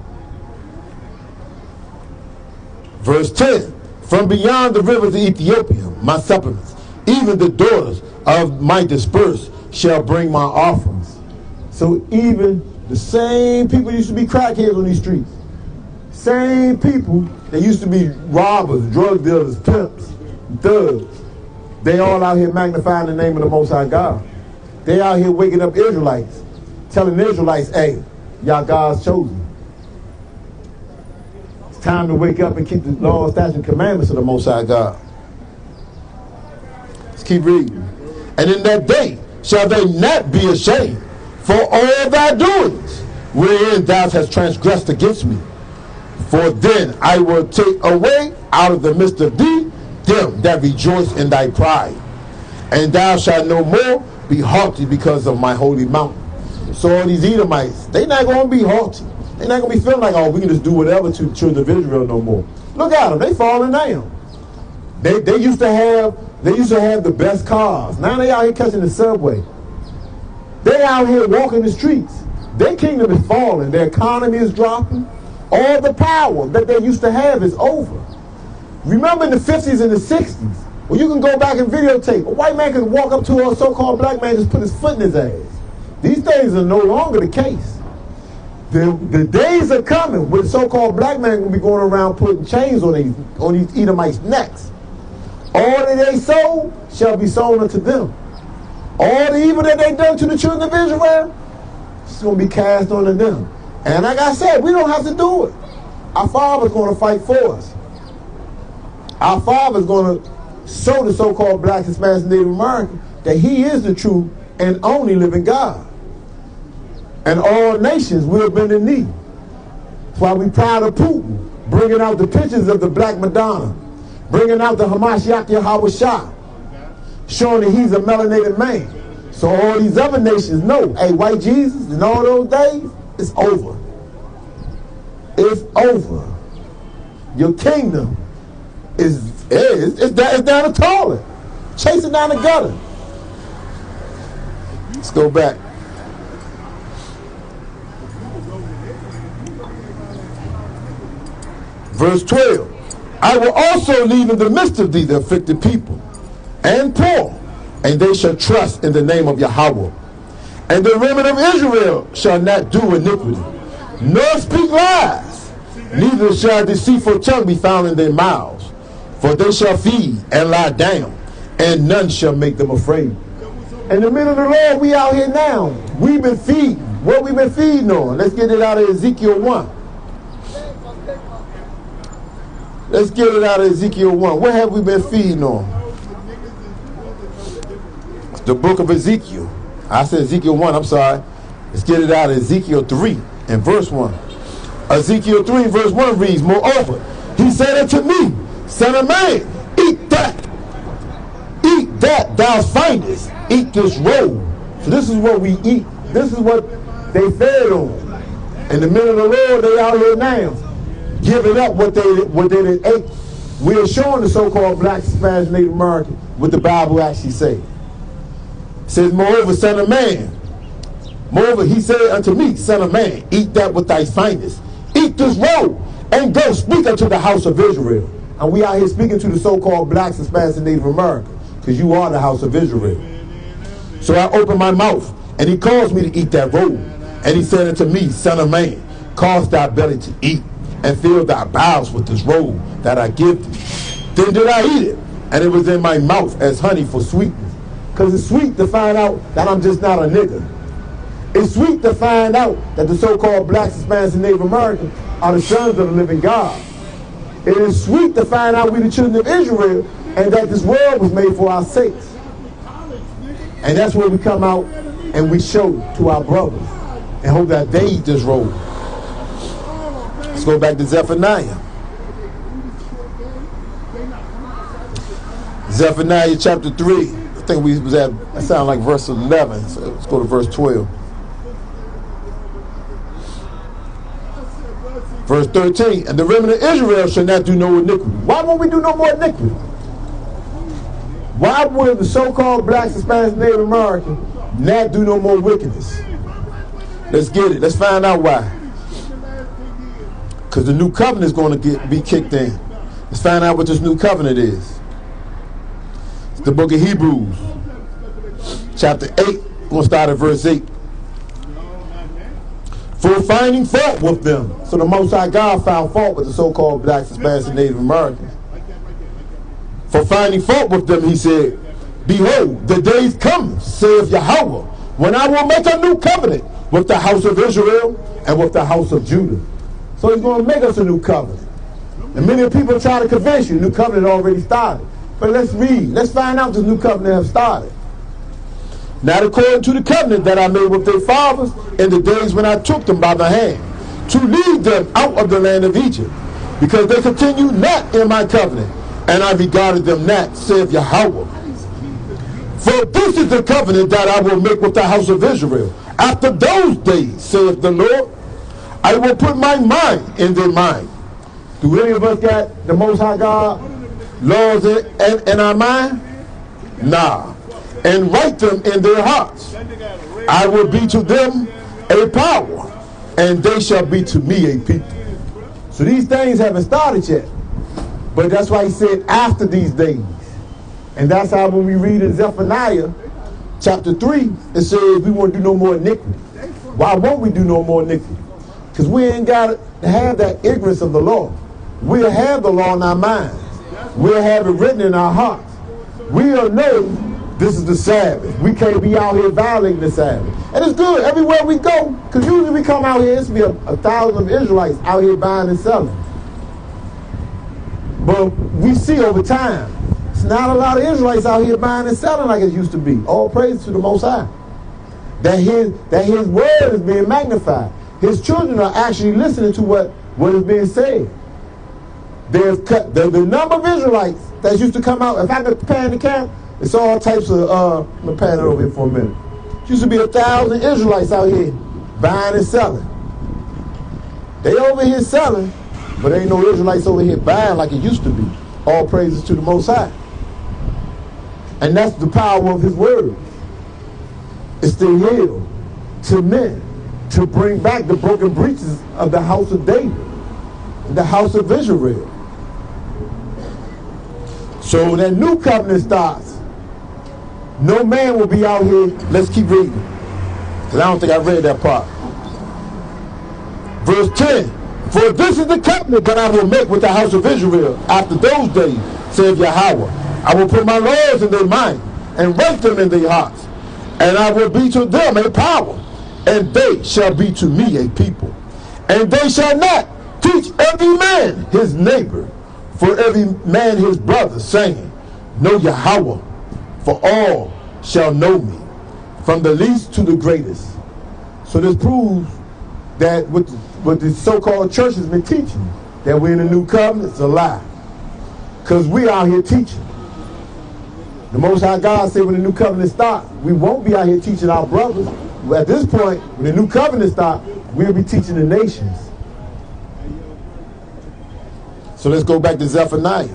Verse 10. From beyond the rivers of Ethiopia, my supplements, even the daughters of my dispersed shall bring my offerings. So even the same people used to be crackheads on these streets, same people that used to be robbers, drug dealers, pimps, thugs, they all out here magnifying the name of the Most High God. They out here waking up Israelites, telling the Israelites, hey, y'all God's chosen. It's time to wake up and keep the law, statutes, and commandments of the Most High God. Let's keep reading. And in that day shall they not be ashamed for all thy doings, wherein thou hast transgressed against me. For then I will take away out of the midst of thee them that rejoice in thy pride, and thou shalt no more be haughty because of my holy mountain. So all these Edomites, they not going to be haughty. They're not going to be feeling like, oh, we can just do whatever to the children of Israel no more. Look at them, they falling down. They used to have the best cars. Now they out here catching the subway. They out here walking the streets. Their kingdom is falling. Their economy is dropping. All the power that they used to have is over. Remember in the 50s and the 60s, well, you can go back and videotape. A white man could walk up to a so-called black man and just put his foot in his ass. These days are no longer the case. The days are coming when the so-called black man will be going around putting chains on these Edomites' necks. All that they sold shall be sold unto them. All the evil that they done to the children of Israel, it's going to be cast onto them. And like I said, we don't have to do it. Our Father's going to fight for us. Our Father's going to show the so-called blacks, Hispanics, and Native Americans that He is the true and only living God. And all nations will bend the knee. That's why we proud of Putin, bringing out the pictures of the Black Madonna, bringing out the Hamashiach Yahweh Shah, showing that he's a melanated man. So all these other nations know, hey, white Jesus, in all those days, it's over. It's over. Your kingdom it's down the toilet. Chase it down the gutter. Let's go back. Verse 12. I will also leave in the midst of thee the afflicted people and poor, and they shall trust in the name of Yahweh. And the remnant of Israel shall not do iniquity, nor speak lies, neither shall deceitful tongue be found in their mouths. For they shall feed and lie down, and none shall make them afraid. In the middle of the Lord, we out here now. We've been feeding. What we been feeding on? Let's get it out of Ezekiel 1. Let's get it out of Ezekiel 1. What have we been feeding on? The book of Ezekiel. I said Ezekiel 1, I'm sorry. Let's get it out of Ezekiel 3 and verse 1. Ezekiel 3 verse 1 reads, moreover, he said unto me, son of man, eat that thou findest, eat this roll. So this is what we eat. This is what they fed on. In the middle of the Lord, they out here now, giving up what they didn't ate. We are showing the so-called black, Spanish, Native American what the Bible actually says. It says, moreover, son of man. Moreover, he said unto me, son of man, eat that what thou findest. Eat this roll, and go speak unto the house of Israel. And we out here speaking to the so-called blacks, Hispanics, and Native Americans, because you are the house of Israel. So I opened my mouth, and he caused me to eat that roll. And he said unto me, son of man, cause thy belly to eat, and fill thy bowels with this roll that I give thee. Then did I eat it, and it was in my mouth as honey for sweetness. Because it's sweet to find out that I'm just not a nigger. It's sweet to find out that the so-called blacks, Hispanics, and Native Americans are the sons of the living God. It is sweet to find out we the children of Israel and that this world was made for our sakes. And that's where we come out and we show to our brothers and hope that they eat this roll. Let's go back to Zephaniah. Zephaniah chapter 3. I think we was at, that sounds like verse 11. So let's go to verse 12. Verse 13, and the remnant of Israel shall not do no iniquity. Why won't we do no more iniquity? Why would the so-called blacks, Hispanics, and Native Americans not do no more wickedness? Let's get it. Let's find out why. Because the new covenant is going to be kicked in. Let's find out what this new covenant is. It's the book of Hebrews, chapter 8. We're going to start at verse 8. For finding fault with them. So the Most High God found fault with the so-called blacks, Hispanics, and Native Americans. For finding fault with them, he said, behold, the days come, saith Yahweh, when I will make a new covenant with the house of Israel and with the house of Judah. So he's going to make us a new covenant. And many people try to convince you, new covenant already started. But let's read. Let's find out this new covenant has started. not according to the covenant that I made with their fathers in the days when I took them by the hand, to lead them out of the land of Egypt, because they continued not in my covenant, and I regarded them not, saith Yahweh. For this is the covenant that I will make with the house of Israel. After those days, saith the Lord, I will put my mind in their mind. Do any of us got the Most High God laws in our mind? Nah. And write them in their hearts. I will be to them a power, and they shall be to me a people. So these things haven't started yet. But that's why he said after these days. And that's how when we read in Zephaniah chapter 3, it says we won't do no more iniquity. Why won't we do no more iniquity? Because we ain't got to have that ignorance of the law. We'll have the law in our minds. We'll have it written in our hearts. We'll know this is the Sabbath. We can't be out here violating the Sabbath. And it's good everywhere we go, because usually we come out here, it's be a thousand Israelites out here buying and selling. But we see over time, it's not a lot of Israelites out here buying and selling like it used to be. All praise to the Most High. That his word is being magnified. His children are actually listening to what is being said. There's the number of Israelites that used to come out. If I could pan the camp, it's all types of, I'm going to pan it over here for a minute. Used to be 1,000 Israelites out here buying and selling. They over here selling, but ain't no Israelites over here buying like it used to be. All praises to the Most High. And that's the power of his word. It's to heal, to mend, to bring back the broken breaches of the house of David, the house of Israel. So that new covenant starts. No man will be out here. Let's keep reading, because I don't think I read that part. Verse 10. For this is the covenant that I will make with the house of Israel after those days, saith Yahweh. I will put my laws in their mind and write them in their hearts. And I will be to them a power, and they shall be to me a people. And they shall not teach every man his neighbor, for every man his brother, saying, Know Yahweh, for all shall know me, from the least to the greatest. So this proves that what the so-called church has been teaching, that we're in a new covenant, it's a lie. Because we out here teaching. The Most High God said when the new covenant starts, we won't be out here teaching our brothers. At this point, when the new covenant starts, we'll be teaching the nations. So let's go back to Zephaniah.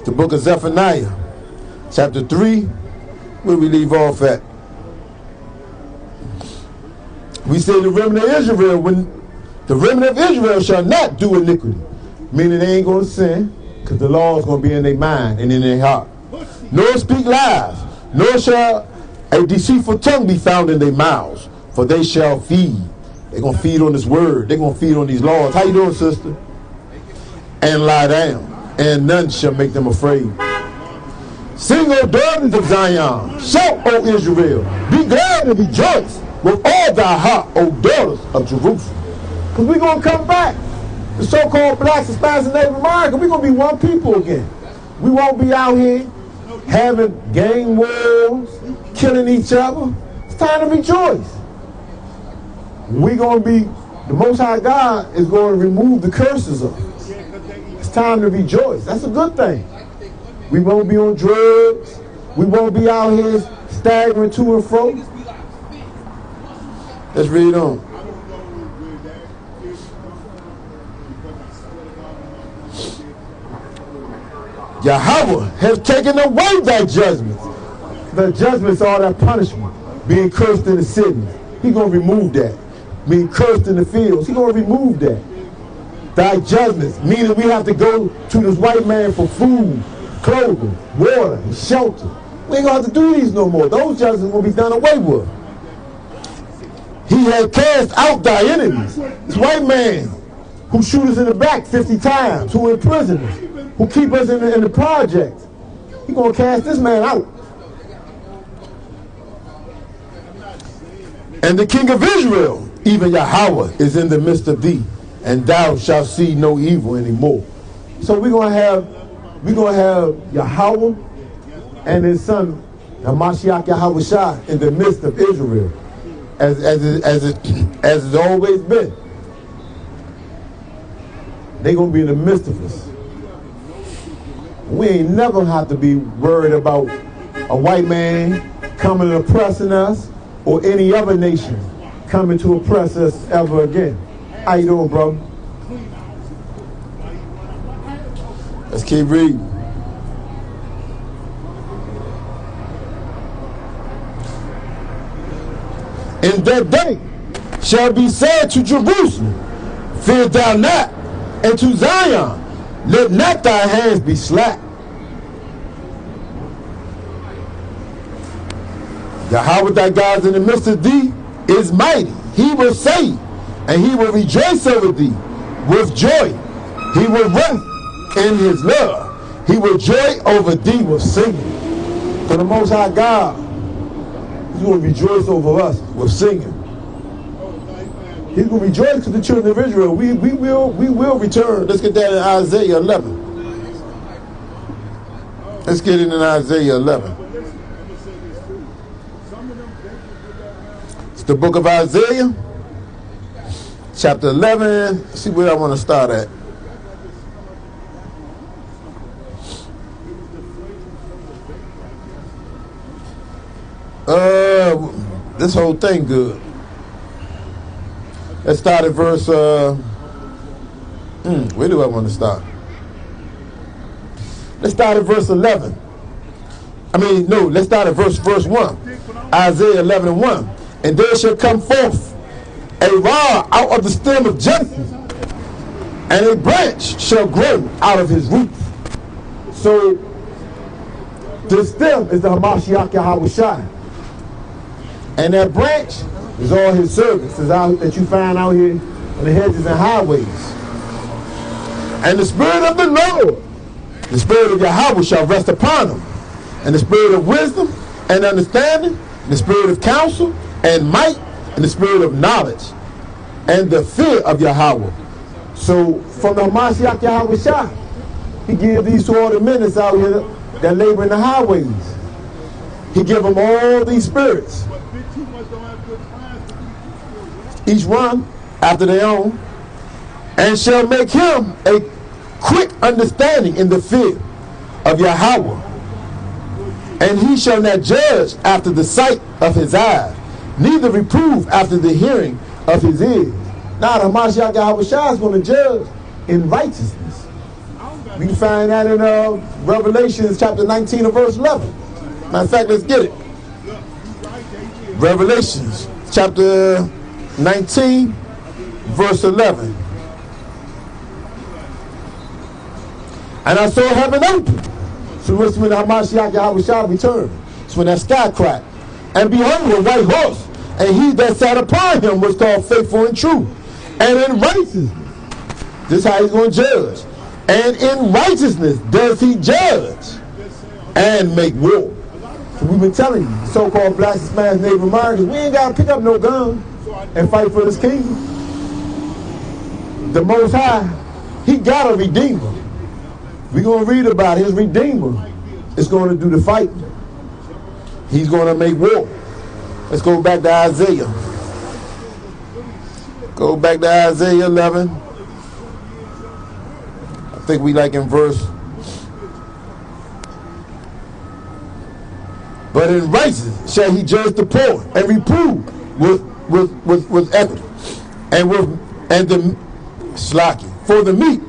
The book of Zephaniah, chapter 3, where we leave off at. We say the remnant of Israel, when the remnant of Israel shall not do iniquity, meaning they ain't going to sin, because the law is going to be in their mind and in their heart. Nor speak lies, nor shall a deceitful tongue be found in their mouths, for they shall feed. They're going to feed on this word. They're going to feed on these laws. How you doing, sister? And lie down, and none shall make them afraid. Sing, O daughters of Zion. Shout, O Israel. Be glad and rejoice with all thy heart, O daughters of Jerusalem. Because we're going to come back. The so-called blacks, Hispanics, and Native Americans, we're going to be one people again. We won't be out here having gang wars, killing each other. It's time to rejoice. We're going to be, the Most High God is going to remove the curses of us. It's time to rejoice. That's a good thing. We won't be on drugs. We won't be out here staggering to and fro. Let's read on. Yahweh has taken away thy judgments. The judgments are that punishment. Being cursed in the cities. He's going to remove that. Being cursed in the fields. He's going to remove that. Thy judgments. Meaning we have to go to this white man for food, clothing, water, and shelter. We ain't going to have to do these no more. Those judgments will be done away with. He had cast out thy enemies. This white man who shoot us in the back 50 times, who imprison us, who keep us in the projects. He's going to cast this man out. And the king of Israel, even Yahweh, is in the midst of thee, and thou shalt see no evil anymore. So we're going to have Yahweh and his son Hamashiach Yahushua in the midst of Israel, as it's always been. They're going to be in the midst of us. We ain't never have to be worried about a white man coming and oppressing us or any other nation coming to oppress us ever again. How you doing, bro? Let's keep reading. In that day shall be said to Jerusalem, fear thou not, and to Zion, let not thy hands be slack. Yahweh thy God in the midst of thee is mighty. He will save, and he will rejoice over thee with joy. He will rest in his love. He will joy over thee with singing. For the Most High God, he's going to rejoice over us with singing. He's going to rejoice to the children of Israel. We will return. Let's get that in Isaiah 11. Let's get it in Isaiah 11. It's the book of Isaiah, chapter 11. Let's see where I want to start at. This whole thing good. Let's start at verse, where do I want to start? Let's start at verse 11. Let's start at verse 1. Isaiah 11 and 1. And there shall come forth a rod out of the stem of Jesse, and a branch shall grow out of his roots. So, the stem is the Hamashiach Yahushua. And that branch is all his servants that you find out here on the hedges and highways. And the Spirit of the Lord, the Spirit of Yahweh shall rest upon him. And the Spirit of wisdom and understanding, the Spirit of counsel and might, and the Spirit of knowledge, and the fear of Yahweh. So from the Hamashiach Yahushua, he gives these to all the men that's out here that labor in the highways. He give them all these spirits. Each one after their own, and shall make him a quick understanding in the fear of Yahweh. And he shall not judge after the sight of his eyes, neither reprove after the hearing of his ears. Now the Hamashiach Yahushua is going to judge in righteousness. We can find that in Revelation chapter 19 and verse 11. Matter of fact, let's get it. Revelations chapter 19, verse 11. And I saw heaven open. So it's when the Hamashiach Yahushua returned. It's when that sky cracked. And behold, a white horse, and he that sat upon him was called Faithful and True. And in righteousness, this is how he's going to judge. And in righteousness does he judge and make war. So we've been telling you, the so-called Black Hispanic Native Americans, we ain't got to pick up no gun and fight for this kingdom. The Most High, he got a redeemer. We're going to read about his redeemer is going to do the fighting. He's going to make war. Let's go back to Isaiah. Go back to Isaiah 11. I think we like in verse. But in righteousness shall he judge the poor and reprove with equity and the slacking for the meat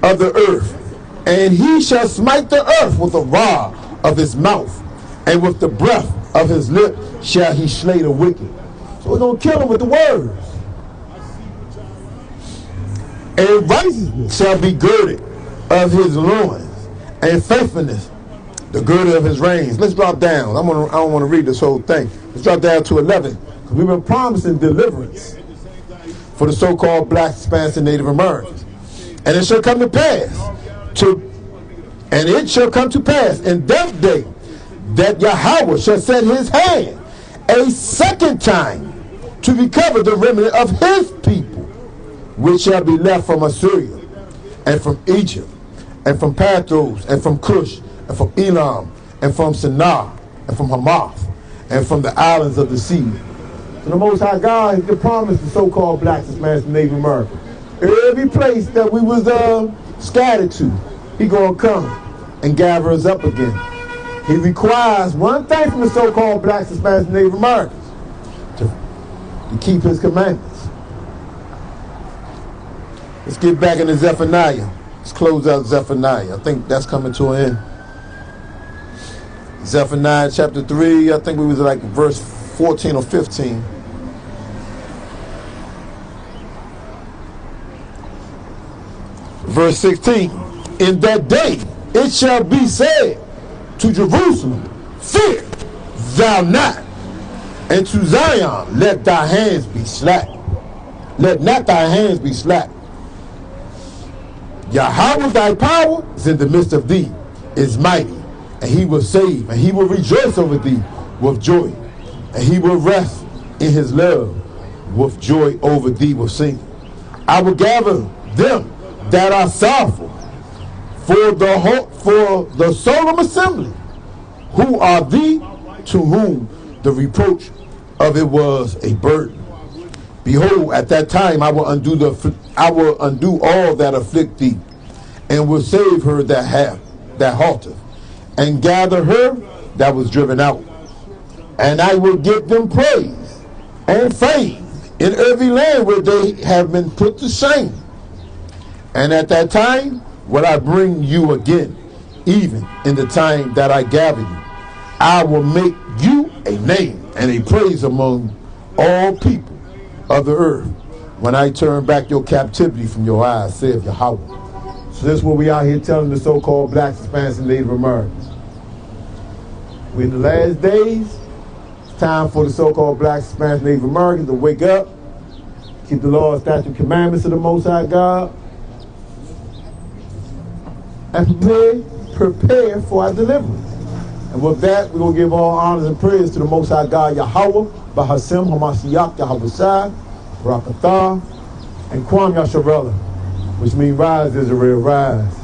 of the earth. And he shall smite the earth with the rod of his mouth, and with the breath of his lip shall he slay the wicked. So we're going to kill him with the words. And righteousness shall be girded of his loins, and faithfulness the girdle of his reins. Let's drop down. I don't want to read this whole thing. Let's drop down to 11. Because we've been promising deliverance for the so-called Black, Hispanics, and Native Americans. And it shall come to pass in that day that Yahweh shall set his hand a second time to recover the remnant of his people, which shall be left from Assyria, and from Egypt, and from Pathros, and from Cush, and from Elam, and from Sinai, and from Hamath, and from the islands of the sea. So the Most High God has promised the so-called blacks, Hispanics, and Native Americans. Every place that we was scattered to, he gonna come and gather us up again. He requires one thing from the so-called blacks, Hispanics, and Native Americans, to keep his commandments. Let's get back into Zephaniah. Let's close out Zephaniah. I think that's coming to an end. Zephaniah chapter 3, I think we was like verse 14 or 15. Verse 16. In that day it shall be said to Jerusalem, fear thou not, and to Zion, let thy hands be slack. Let not thy hands be slack. Yahweh thy power is in the midst of thee, is mighty, and he will save, and he will rejoice over thee with joy, and he will rest in his love with joy over thee with singing. I will gather them that are sorrowful for the solemn assembly, who are thee to whom the reproach of it was a burden. Behold, at that time I will undo all that afflict thee, and will save her that halteth, and gather her that was driven out. And I will give them praise and fame in every land where they have been put to shame. And at that time will I bring you again, even in the time that I gather you. I will make you a name and a praise among all people of the earth, when I turn back your captivity from your eyes, saith Yahweh. So this is what we out here telling the so-called blacks, Hispanics, and Native Americans. We're in the last days. It's time for the so-called blacks, Hispanics, and Native Americans to wake up, keep the law, statutes, and commandments of the Most High God, and prepare for our deliverance. And with that, we're going to give all honors and praise to the Most High God, Yahweh, Bahashem, Hamashiach, Yahweh Shai, Barakatah, and Kwam Yasharella, which means rise, Israel, rise.